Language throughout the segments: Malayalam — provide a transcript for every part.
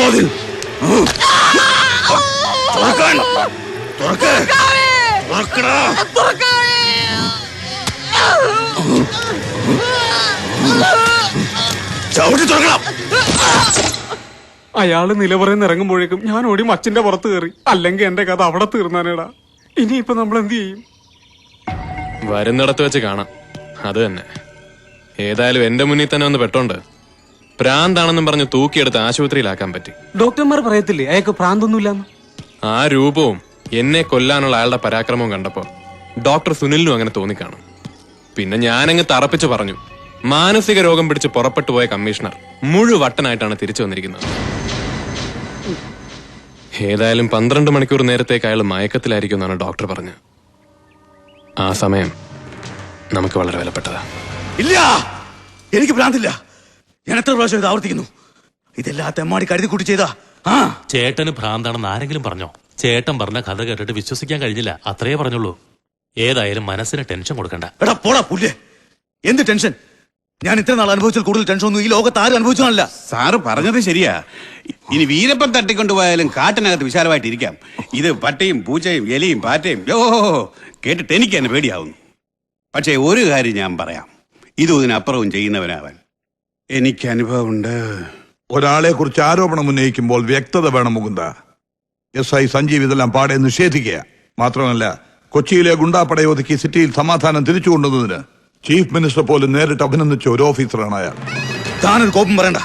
വാതിൽ. തുറക്കാൻ. തുറക്ക്. തുറക്കടാ. ചവിട്ടി തുറക്കണം. അയാള് നിലവറന്ന് ഇറങ്ങുമ്പോഴേക്കും ഞാൻ ഓടി മച്ചിന്റെ പുറത്ത് കയറി. അല്ലെങ്കിൽ എന്റെ കഥ അവിടെ തീർന്നാനേടാ. ഇനിയിപ്പൊ നമ്മൾ എന്ത് ചെയ്യും? വരുന്നിടത്ത് വെച്ച് കാണാം. അത് തന്നെ. ഏതായാലും എന്റെ മുന്നിൽ തന്നെ ഒന്ന് പെട്ടോണ്ട് പ്രാന്താണെന്നും പറഞ്ഞ് തൂക്കിയെടുത്ത് ആശുപത്രിയിലാക്കാൻ പറ്റി. ഡോക്ടർമാർ പറയത്തില്ലേ അയാൾക്ക് പ്രാന്തൊന്നുമില്ലാന്ന്? ആ രൂപവും എന്നെ കൊല്ലാനുള്ള അയാളുടെ പരാക്രമവും കണ്ടപ്പോ ഡോക്ടർ സുനിലിനും അങ്ങനെ തോന്നിക്കാണും. പിന്നെ ഞാനങ്ങ് തറപ്പിച്ച് പറഞ്ഞു, മാനസിക രോഗം പിടിച്ച് പുറപ്പെട്ടു പോയ കമ്മീഷണർ മുഴുവട്ടനായിട്ടാണ് തിരിച്ചു വന്നിരിക്കുന്നത്. ഏതായാലും 12 മണിക്കൂർ നേരത്തേക്ക് അയാൾ മയക്കത്തിലായിരിക്കും എന്നാണ് ഡോക്ടർ പറഞ്ഞത്. ആ സമയം നമുക്ക് വളരെ വിലപ്പെട്ടതാ. ഇല്ല, എനിക്ക് ഭ്രാന്തില്ല. ഞാൻ എത്ര പ്രാവശ്യം ഇത് ആവർത്തിക്കുന്നു. ഇതെല്ലാം തെമ്മാടി കരുതി കൂട്ടി ചെയ്താ. ചേട്ടന് ഭ്രാന്താണെന്ന് ആരെങ്കിലും പറഞ്ഞോ? ചേട്ടൻ പറഞ്ഞ കഥ കേട്ടിട്ട് വിശ്വസിക്കാൻ കഴിഞ്ഞില്ല, അത്രേ പറഞ്ഞുള്ളൂ. ഏതായാലും മനസ്സിന് ടെൻഷൻ കൊടുക്കണ്ട. എടാ പോടാ പുല്ലേ, എന്ത് ടെൻഷൻ? ഞാൻ ഇത്ര നാൾ അനുഭവിച്ചാൽ കൂടുതൽ ടെൻഷൻ ഒന്നും ഈ ലോകത്ത് ആരും അനുഭവിച്ചാണല്ല. സാറ് പറഞ്ഞത് ശരിയാ. ഇനി വീരപ്പൻ തട്ടിക്കൊണ്ടുപോയാലും കാട്ടിനകത്ത് വിശാലമായിട്ടിരിക്കാം. ഇത് പട്ടിയും പൂച്ചയും എലിയും പാറ്റയും കേട്ടിട്ട് എനിക്ക് തന്നെ പേടിയാവുന്നു. പക്ഷേ ഒരു കാര്യം ഞാൻ പറയാം, ഇതും ഇതിനപ്പുറവും ചെയ്യുന്നവനാവൻ എനിക്ക് അനുഭവമുണ്ട്. ഒരാളെ കുറിച്ച് ആരോപണം ഉന്നയിക്കുമ്പോൾ വ്യക്തത വേണം മുകുന്ദ. SI സഞ്ജീവ് ഇതെല്ലാം പാടെ നിഷേധിക്കുക. മാത്രമല്ല, കൊച്ചിയിലെ ഗുണ്ടാപ്പടയെ ഒതുക്കി സിറ്റിയിൽ സമാധാനം തിരിച്ചു കൊണ്ടുവന്നതിന് ചീഫ് മിനിസ്റ്റർ പോലും നേരിട്ട് അഭിനന്ദിച്ച ഒരു ഓഫീസറാണ് അയാൾ. താനൊരു കോപം പറയണ്ട.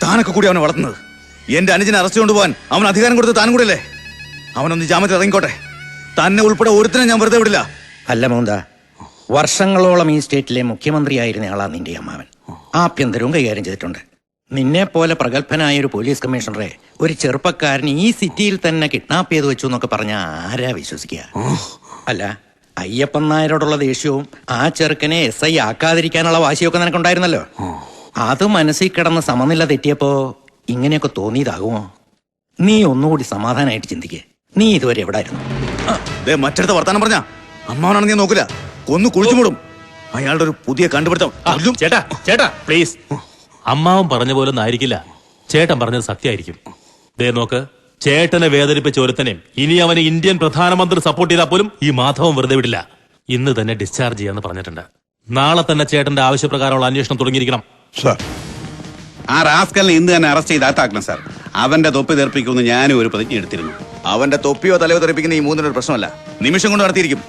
താനൊക്കെ കൂടി അവനെ വളർത്തുന്നത്. എന്റെ അനുജനെ അറസ്റ്റ് കൊണ്ടുപോകാൻ അവൻ അധികാരം കൊടുത്ത് താനും കൂടെ അല്ലേ? അവനൊന്ന് ജാമ്യത്തിൽ ഇറങ്ങിക്കോട്ടെ. തന്നെ ഉൾപ്പെടെ ഒരുത്തിനെ ഞാൻ വെറുതെ വിടില്ല. അല്ല മോന്ത, വർഷങ്ങളോളം ഈ സ്റ്റേറ്റിലെ മുഖ്യമന്ത്രിയായിരുന്ന ആളാ നിന്റെ അമ്മാവൻ. ആഭ്യന്തരവും കൈകാര്യം ചെയ്തിട്ടുണ്ട്. നിന്നെ പോലെ പ്രഗത്ഭനായ ഒരു പോലീസ് കമ്മീഷണറെ ഒരു ചെറുപ്പക്കാരൻ ഈ സിറ്റിയിൽ തന്നെ കിഡ്നാപ്പ് ചെയ്തു വെച്ചു എന്നൊക്കെ പറഞ്ഞ ആരാ വിശ്വസിക്കുക? അല്ല, അയ്യപ്പൻ നായരോടുള്ള ദേഷ്യവും ആ ചെറുക്കനെ SI ആക്കാതിരിക്കാനുള്ള വാശിയൊക്കെ നിനക്കുണ്ടായിരുന്നല്ലോ. അത് മനസ്സിൽ കിടന്ന് സമനില തെറ്റിയപ്പോ ഇങ്ങനെയൊക്കെ തോന്നിയതാകുമോ? നീ ഒന്നുകൂടി സമാധാനമായിട്ട് ചിന്തിക്കേ. നീ ഇതുവരെ എവിടായിരുന്നു? മറ്റടുത്ത വർത്താനം പറഞ്ഞ അമ്മാവനാണ് നീ നോക്കില്ല, കൊന്നു കുഴിച്ചുമൂടും. അയാളുടെ ഒരു പുതിയ കണ്ടുപിടുത്തം. ചേട്ടാ ചേട്ടാ പ്ലീസ്, അമ്മാവൻ പറഞ്ഞ പോലെ ഒന്നും ആയിരിക്കില്ല. ചേട്ടൻ പറഞ്ഞത് സത്യമായിരിക്കും. ദേ നോക്ക്, ചേട്ടനെ വേദനിപ്പിച്ച ഒരുത്തനെയും ഇനി അവന് ഇന്ത്യൻ പ്രധാനമന്ത്രി സപ്പോർട്ട് ചെയ്താൽ പോലും ഈ മാധവൻ വെറുതെ വിടില്ല. ഇന്ന് തന്നെ ഡിസ്ചാർജ് ചെയ്യാന്ന് പറഞ്ഞിട്ടുണ്ട്. നാളെ തന്നെ ചേട്ടന്റെ ആവശ്യപ്രകാരമുള്ള അന്വേഷണം തുടങ്ങിയിരിക്കണം. ആ റാസ്കലിനെ ഇന്ന് തന്നെ അറസ്റ്റ് ചെയ്ത് അകത്താക്കണം സാർ. അവന്റെ തൊപ്പി തെറിപ്പിക്കുമെന്ന് ഞാനും ഒരു പ്രതിജ്ഞ എടുത്തിരുന്നു. അവന്റെ തൊപ്പിയോ തലയോ തെറിപ്പിക്കുന്ന ഈ മൂന്നിനൊരു പ്രശ്നമല്ല. നിമിഷം കൊണ്ട് നടത്തിയിരിക്കും.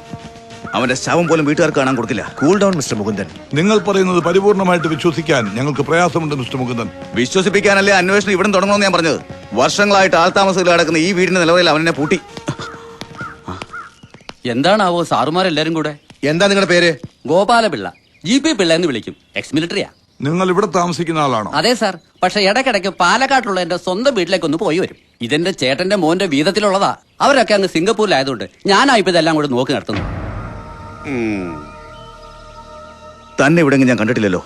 അവന്റെ ശവം പോലും വീട്ടുകാർക്ക് കാണാൻ കൊടുക്കില്ല. Cool down mister Mukundan. നിങ്ങൾ പറയുന്നത് പരിപൂർണമായിട്ട് വിശ്വസിക്കാൻ ഞങ്ങൾക്ക് പ്രയാസമുണ്ട് മിസ്റ്റർ മുകുന്ദൻ. വിശ്വസിപ്പിക്കാനല്ലേ അന്വേഷണം ഇവിടെ തുടങ്ങണമെന്ന് ഞാൻ പറഞ്ഞത്. വർഷങ്ങളായിട്ട് ആൾതാമസത്തിൽ കിടക്കുന്ന ഈ വീടിന്റെ നിലവിൽ അവനെ പൂട്ടി. എന്താണാവോ സാറുമാരെല്ലാരും കൂടെ? എന്താ നിങ്ങളുടെ പേര്? ഗോപാലപിള്ള. GP പിള്ള എന്ന് വിളിക്കും. എക്സ് മിലിറ്ററിയാ. നിങ്ങൾ ഇവിടെ താമസിക്കുന്ന ആളാണോ? അതെ സാർ. പക്ഷെ ഇടയ്ക്കിടയ്ക്ക് പാലക്കാട്ടുള്ള എന്റെ സ്വന്തം വീട്ടിലേക്കൊന്ന് പോയി വരും. ഇതെന്റെ ചേട്ടന്റെ മോന്റെ വീതത്തിലുള്ളതാ. അവരൊക്കെ അങ്ങ് സിംഗപ്പൂരിലായതുകൊണ്ട് ഞാനായിപ്പോ ഇതെല്ലാം കൂടെ നോക്കി നടത്തുന്നു. തന്നെ ഇവിടെ ഞാൻ കണ്ടിട്ടില്ലല്ലോ.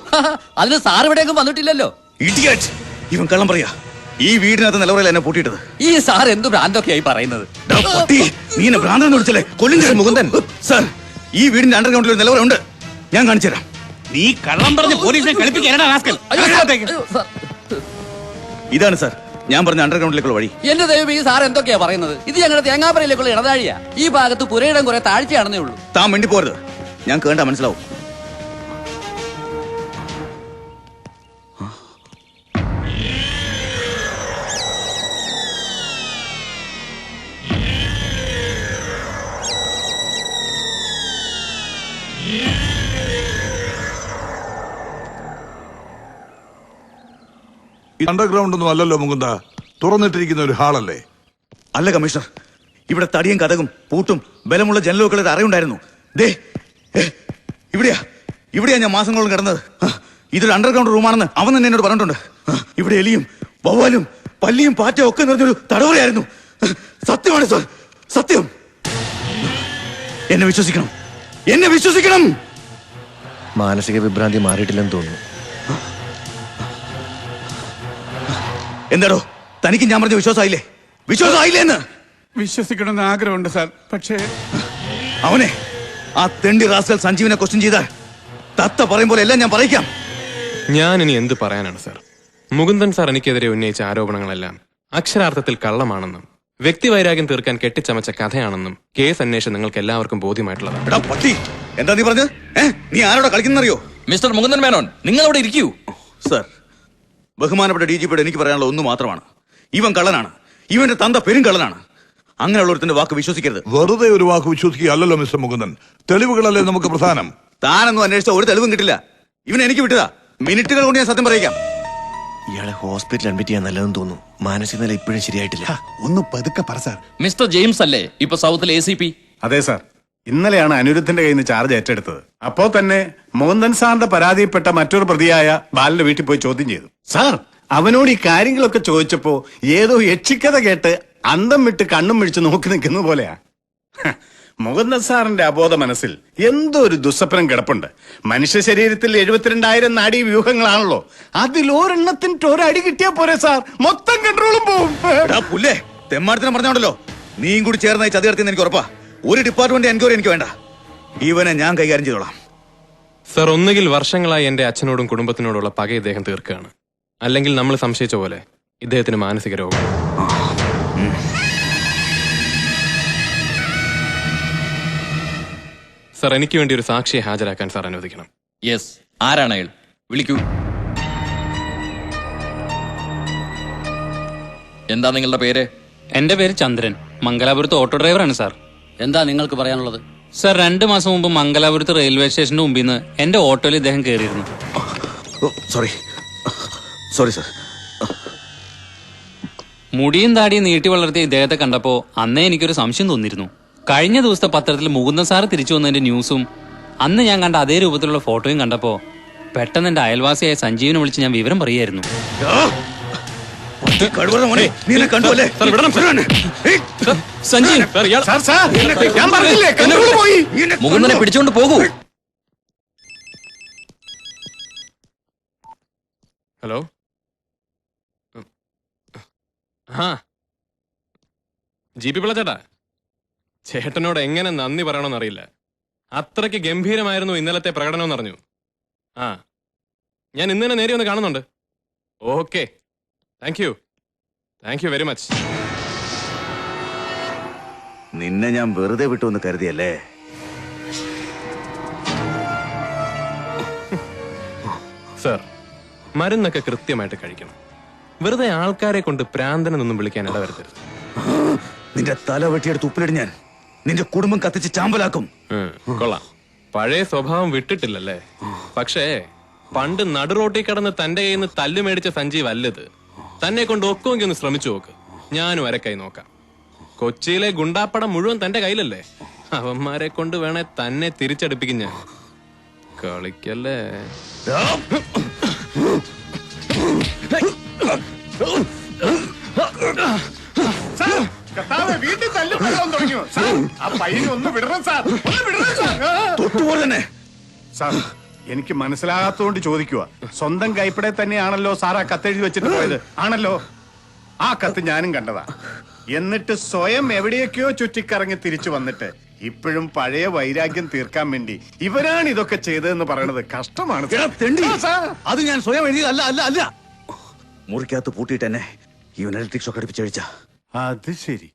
അതിന് സാർ ഇവിടെയൊന്നും വന്നിട്ടില്ലല്ലോ. ഇഡിയറ്റ്! ഇവൻ കള്ളം പറയാ. ഈ വീടിനകത്ത് നിലവറയിൽ എന്നെ പൂട്ടിയിട്ടത്. ഈ സാർ എന്ത് ഭ്രാന്തൊക്കെയായി പറയുന്നത്? നീ എന്നെ ഭ്രാന്തെന്ന് വിളിച്ചല്ലേ? കൊല്ലും മുകുന്ദൻ. സാർ, ഈ വീടിന്റെ അണ്ടർഗ്രൗണ്ടിൽ ഒരു നിലവറ ഉണ്ട്. ഞാൻ കാണിച്ചു തരാം. നീ കള്ളം പറഞ്ഞ് പോലീസിനെ കളിപ്പിക്കാനാ റാസ്കൽ. ഇതാണ് സാർ ഞാൻ പറഞ്ഞ അണ്ടർഗ്രൗണ്ടിലേക്കുള്ള വഴി. എന്റെ ദൈവം, ഈ സാർ എന്തൊക്കെയാ പറയുന്നത്? ഇത് ഞങ്ങളുടെ തേങ്ങാപ്പറയിലേക്കുള്ള ഇടതാഴിയാ. ഈ ഭാഗത്ത് പുരയിടം കുറെ താഴ്ചയാണെന്നേ ഉള്ളൂ. താൻ വേണ്ടി പോരുത്. ഞാൻ കേട്ടാ മനസ്സിലാവും. അണ്ടർഗ്രൗണ്ട് ഒന്നും അല്ലല്ലോ മുകുന്ദ, തുറന്നിട്ടിരിക്കുന്ന ഒരു ഹാളല്ലേ? അല്ല കമ്മീഷണർ, ഇവിടെ തടിയും കഥകും പൂട്ടും ബലമുള്ള ജനലുകളുടെ അറയുണ്ടായിരുന്നു. ഇവിടെയാ ഞാൻ മാസങ്ങളോളം കിടന്നത്. ഇതൊരു അണ്ടർഗ്രൗണ്ട് റൂമാണെന്ന് അവൻ തന്നെ എന്നോട് പറഞ്ഞിട്ടുണ്ട്. ഇവിടെ എലിയും വവ്വാലും പല്ലിയും പാറ്റയും ഒക്കെ നിറഞ്ഞൊരു തടവറയായിരുന്നു. സത്യമാണ് സാർ, സത്യം. എന്നെ വിശ്വസിക്കണം, എന്നെ വിശ്വസിക്കണം. മാനസിക വിഭ്രാന്തി മാറിയിട്ടില്ലെന്ന് തോന്നുന്നു. എന്താടോ തനിക്ക് ഞാൻ പറഞ്ഞ വിശ്വാസമായില്ലേ? വിശ്വാസമായില്ലേ എന്ന്? വിശ്വസിക്കണമെന്ന് ആഗ്രഹമുണ്ട് സാർ. പക്ഷേ അവനെ ആ തെണ്ടി റാസ്കൽ സഞ്ജീവിനെ ക്വസ്റ്റ്യൻ ചെയ്താൽ തത്ത പറയുമ്പോൾ എല്ലാം ഞാൻ പറയിക്കാം. ഞാൻ ഇനി എന്ത് പറയാനാണ് സാർ? മുകുന്ദൻ സാർ എനിക്കെതിരെ ഉന്നയിച്ച ആരോപണങ്ങളെല്ലാം അക്ഷരാർത്ഥത്തിൽ കള്ളമാണെന്നും വ്യക്തിവൈരാഗ്യം തീർക്കാൻ കെട്ടിച്ചമച്ച കഥയാണെന്നും കേസ് അന്വേഷണം നിങ്ങൾക്ക് എല്ലാവർക്കും ബോധ്യമായിട്ടുള്ളതാണ്. എടാ പട്ടി, എന്താ നീ പറഞ്ഞത്? നീ ആരോടാ കളിക്കുന്നറിയോ? മിസ്റ്റർ മുകുന്ദൻ മേനോൻ, നിങ്ങൾ അവിടെ ഇരിക്കൂ. സർ, ബഹുമാനപ്പെട്ട DGPയോട് എനിക്ക് പറയാനുള്ള ഒന്ന് മാത്രമാണ്. ഇവൻ കള്ളനാണ്. ഇവന്റെ തന്ത പെരും കള്ളനാണ്. അങ്ങനെയുള്ളൊരുത്തിന്റെ വാക്ക് വിശ്വസിക്കരുത്. വെറുതെ ഒരു വാക്ക് വിശ്വസിക്കുകയല്ലോ മിസ്റ്റർ മുകുന്ദൻ. തെളിവുകളല്ലേ നമുക്ക് പ്രധാനം. താനൊന്നും അന്വേഷിച്ച ഒരു തെളിവും കിട്ടില്ല. ഇവൻ എനിക്ക് വിട്ടതാ. മിനിറ്റുകൾ കൊണ്ട് ഞാൻ സത്യം പറയിക്കാം. ഇയാളെ ഹോസ്പിറ്റലിൽ അഡ്മിറ്റ് ചെയ്യാൻ നല്ലതെന്ന് തോന്നുന്നു. മാനസിക നില ഇപ്പോഴും ശരിയായിട്ടില്ല. ഒന്ന് പതുക്കെ പറ സാർ. മിസ്റ്റർ ജെയിംസ് അല്ലേ ഇപ്പൊ സൗത്തിലെ ACP? അതെ സാർ, ഇന്നലെയാണ് അനിരുദ്ധന്റെ കയ്യിൽ നിന്ന് ചാർജ് ഏറ്റെടുത്തത്. അപ്പോ തന്നെ മോഹൻദൻ സാറിന്റെ പരാതിയിൽപ്പെട്ട മറ്റൊരു പ്രതിയായ ബാലന്റെ വീട്ടിൽ പോയി ചോദ്യം ചെയ്തു. സാർ, അവനോട് ഈ കാര്യങ്ങളൊക്കെ ചോദിച്ചപ്പോ ഏതോ യക്ഷിക്കഥ കേട്ട് അന്തം വിട്ട് കണ്ണും മിഴിച്ച് നോക്കി നിൽക്കുന്ന പോലെയാ. മുകുന്ദൻ സാറിന്റെ അബോധ മനസ്സിൽ എന്തോ ഒരു ദുസ്വപ്നം കിടപ്പുണ്ട്. മനുഷ്യ ശരീരത്തിൽ 72,000 നാഡീ വ്യൂഹങ്ങളാണല്ലോ. അതിലൊരെണ്ണത്തിന് ഒരടി കിട്ടിയാ പോരെ സാർ, മൊത്തം കൺട്രോളും പോവും. പുല്ലേ, തെമ്മാടത്തിനും പറഞ്ഞോണ്ടല്ലോ. നീയും കൂടി ചേർന്ന ചതി നടത്തിയെന്ന് എനിക്ക് ഉറപ്പാ. ഒരു ഡിപ്പാർട്ട്മെന്റ് എൻക്വയറി എനിക്ക് വേണ്ട. ഇവനെ ഞാൻ കൈകാര്യം ചെയ്തോളാം. സർ, ഒന്നുകിൽ വർഷങ്ങളായി എന്റെ അച്ഛനോടും കുടുംബത്തിനോടുള്ള പക ഇദ്ദേഹം തീർക്കുകയാണ്, അല്ലെങ്കിൽ നമ്മൾ സംശയിച്ച പോലെ ഇദ്ദേഹത്തിന് മാനസിക രോഗം. സർ, എനിക്ക് വേണ്ടി ഒരു സാക്ഷിയെ ഹാജരാക്കാൻ സാർ അനുവദിക്കണം. യെസ്, ആരാണ് അയാൾ? വിളിക്കൂ. എന്താ നിങ്ങളുടെ പേര്? എന്റെ പേര് ചന്ദ്രൻ. മംഗലാപുരത്ത് ഓട്ടോ ഡ്രൈവറാണ് സാർ. എന്താ നിങ്ങൾക്ക് പറയാനുള്ളത്? സാർ, 2 മാസം മുമ്പ് മംഗലാപുരത്ത് റെയിൽവേ സ്റ്റേഷന്റെ മുമ്പിൽ നിന്ന് എന്റെ ഓട്ടോയിൽ ഇദ്ദേഹം കയറിയിരുന്നു. Sorry sir. മുടിയും താടിയും നീട്ടി വളർത്തിയ ഇദ്ദേഹത്തെ കണ്ടപ്പോ അന്നേ എനിക്കൊരു സംശയം തോന്നിയിരുന്നു. കഴിഞ്ഞ ദിവസത്തെ പത്രത്തിൽ മുകുന്ദൻ സാറ് തിരിച്ചു വന്നതിന്റെ ന്യൂസും അന്ന് ഞാൻ കണ്ട അതേ രൂപത്തിലുള്ള ഫോട്ടോയും കണ്ടപ്പോ പെട്ടെന്ന് എന്റെ അയൽവാസിയായ സഞ്ജീവിനെ വിളിച്ച് ഞാൻ വിവരം പറയായിരുന്നു. മുകുന്ദനെ പിടിച്ചോണ്ട് പോകൂ. ഹലോ. ആ GP പിള്ള ചേട്ടാ, ചേട്ടനോട് എങ്ങനെ നന്ദി പറയണമെന്നറിയില്ല. അത്രയ്ക്ക് ഗംഭീരമായിരുന്നു ഇന്നലത്തെ പ്രകടനം എന്നറിഞ്ഞു. ആ, ഞാൻ ഇന്ന് തന്നെ നേരെ ഒന്ന് കാണുന്നുണ്ട്. Okay, thank you very much. നിന്നെ ഞാൻ വെറുതെ വിട്ടു എന്ന് കരുതിയല്ലേ? സർ, മരുന്നൊക്കെ കൃത്യമായിട്ട് കഴിക്കണം. വെറുതെ ആൾക്കാരെ കൊണ്ട് പ്രാന്തനെന്നൊന്നും വിളിക്കാൻ ഇടവരുത്തരുത്. നിന്റെ തല വെട്ടിയെടുത്ത് ഉപ്പിലിട്ട് ഞാൻ നിന്റെ കുടുംബം കത്തിച്ച് ചാമ്പലാക്കും. കൊള്ളാം, പഴയ സ്വഭാവം വിട്ടിട്ടില്ലല്ലേ? പക്ഷേ പണ്ട് നടുറോട്ടിൽ കിടന്ന് തന്റെ കയ്യിൽ നിന്ന് തല്ലു മേടിച്ച സഞ്ജീവ് അല്ലത്. തന്നെ കൊണ്ട് ഒക്കുമെങ്കിൽ ഒന്ന് ശ്രമിച്ചു നോക്ക്. ഞാനും അരക്കൈ നോക്കാം. കൊച്ചിയിലെ ഗുണ്ടാപ്പടം മുഴുവൻ തന്റെ കയ്യിലല്ലേ? അവന്മാരെ കൊണ്ട് വേണേ തന്നെ തിരിച്ചടിപ്പിക്കും ഞാൻ. കളിക്കല്ലേ? വീട്ടിൽ തല്ലുകൊള്ളാൻ തുടങ്ങിയോ സാർ? ആ പയ്യനെ ഒന്ന് വിടണം സാർ, ഒന്ന് വിടണം സാർ. തൊട്ടുപോലെ തന്നെ സാർ, എനിക്ക് മനസ്സിലാകാത്തോണ്ട് ചോദിക്കുക. സ്വന്തം കൈപ്പടെ തന്നെയാണല്ലോ സാർ ആ കത്തെഴുതി വെച്ചിട്ട് പോയത്? ആണല്ലോ. ആ കത്ത് ഞാനും കണ്ടതാ. എന്നിട്ട് സ്വയം എവിടെയൊക്കെയോ ചുറ്റിക്കറങ്ങി തിരിച്ചു വന്നിട്ട് ഇപ്പോഴും പഴയ വൈരാഗ്യം തീർക്കാൻ വേണ്ടി ഇവരാണ് ഇതൊക്കെ ചെയ്തതെന്ന് പറയണത് കഷ്ടമാണ്. അത് ഞാൻ സ്വയം എഴുതിയതല്ല. അല്ല അല്ല, മുറിക്കകത്ത് പൂട്ടിയിട്ട് എന്നെ ഇവൻ ഇലക്ട്രിക് ഷോക്ക് അടിപ്പിച്ചഴിച്ച. അത് ശരി.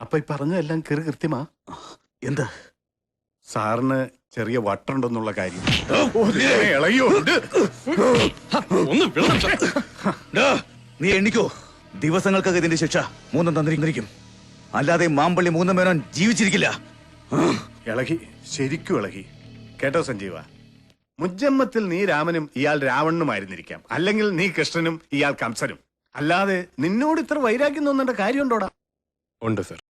അപ്പൊ ഈ പറഞ്ഞതെല്ലാം കൃത്യമാ? എന്താ സാറിന് ചെറിയ വട്ടുണ്ടെന്നുള്ള കാര്യം ഇളകിയോണ്ട് നീ എണ്ണിക്കോ. ദിവസങ്ങൾക്കൊക്കെ ഇതിന്റെ ശിക്ഷ മൂന്നും തന്നിരിക്കും. അല്ലാതെ മാമ്പള്ളി മൂന്നും മേനോൻ ജീവിച്ചിരിക്കില്ല. ഇളകി, ശരിക്കും ഇളകി. കേട്ടോ സഞ്ജീവ, മുജ്ജമ്മത്തിൽ നീ രാമനും ഇയാൾ രാവണനുമായിരുന്നിരിക്കാം. അല്ലെങ്കിൽ നീ കൃഷ്ണനും ഇയാൾ കംസനും. അല്ലാതെ നിന്നോട് ഇത്ര വൈരാഗ്യം തോന്നേണ്ട കാര്യമുണ്ടോടാ? ഉണ്ട് സർ.